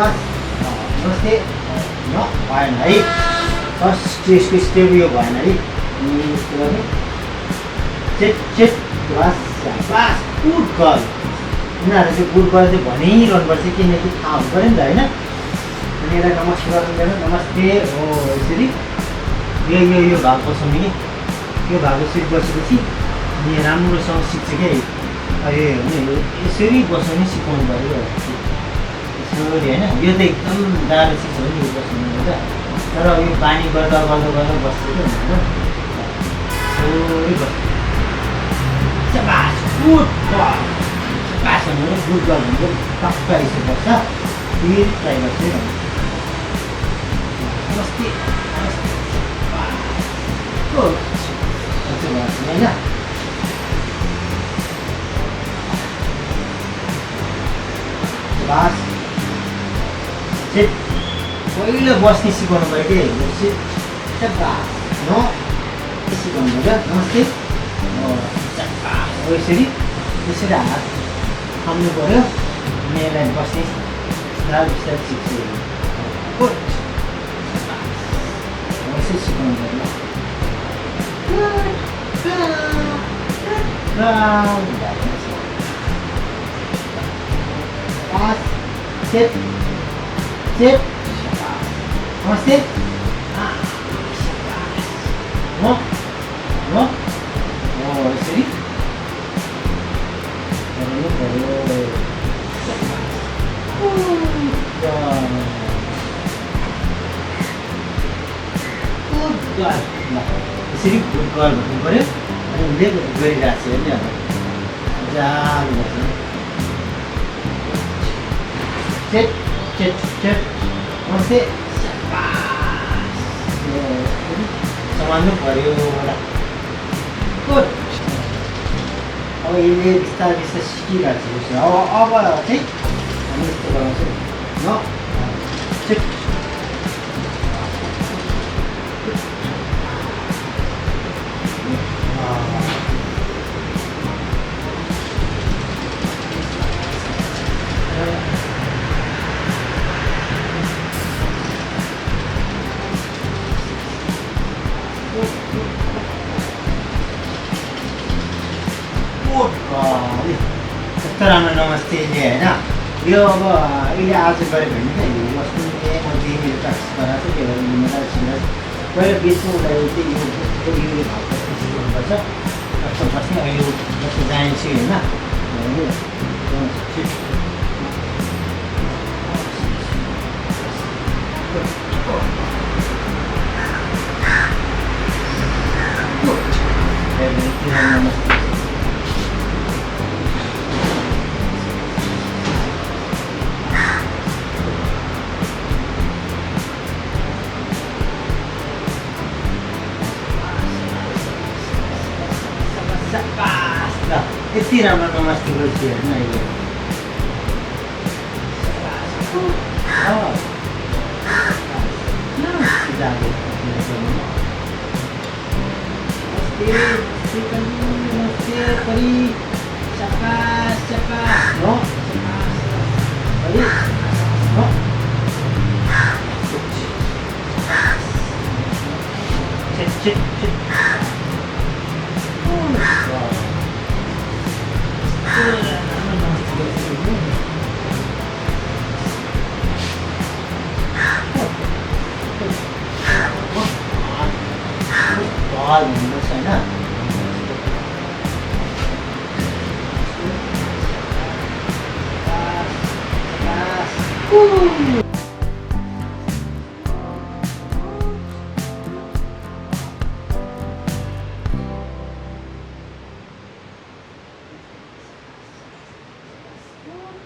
शाबास नमस्ते न भएन है फर्स्ट यसको स्टेप यो भएन है अनि यस्तो गर्ने चेट चेट शाबास शाबास गुड गर्ल उनीहरू चाहिँ गुड गर्ल चाहिँ भनिरहनुपर्छ किनकि थाहा हुनु पऱ्यो नि त होइन अनि यसलाई नमस्ते गर्नु नमस्ते हो यसरी यो भाग बसाउने कि यो भाग यसरी बसेपछि अनि राम्रोसँग सिक्छ क्या यसरी बसाउने सिकाउनु पऱ्यो यसरी होइन यो त एकदम गाह्रो चिज हो नि यो बसाउनु त तर यो बानी गर्दा गर्दा गर्दा बस्छ क्या यसरी बस्छ गुड गर्ल शाबास भनेर गुड गर्ल भनेको टक्क यसो बस्छ फेरि ट्राई गर्छु है नमस्ते होइन बास सिट पहिलो बस्ने सिकाउनु पऱ्यो कि बास न सिकाउनु पऱ्यो नमस्ते यसरी यसरी हात थाम्नु पऱ्यो अनि यसलाई बस्ने बिस्तारै बिस्तारै सिक्छु यसरी सिकाउनु पऱ्यो Sit, sit, namaste. No, no, oh, यसरी यसरी गुड गर्ल भन्नु पऱ्यो अनि उसले गरिरहेको छ नि अब जानु चेट चेट चेट नमस्ते समान्नु पऱ्यो गुड अब यसले बिस्तारै बिस्तारै सिकिरहेको छ अब चाहिँ हामी यस्तो गराउँछौँ न चेट कस्तो राम्रो नमस्ते होइन यो अब यसले आज गऱ्यो भने क्या यो वस्तु म मेरो प्र्याक्टिस गराएको छु त्यो भएर मलाई सुन्दा पहिला बिचमा उसलाई चाहिँ यो भाग सिकाउनुपर्छ कस्तो बस्ने अहिले जस्तो जानेछु होइन नमस्ते यति राम्रो नमस्ते गर्छु हेर्नु अहिले नमस्ते परी शाबास शाबास नो परी नो चिट चिट चिट ball भन्नुहोस् होइन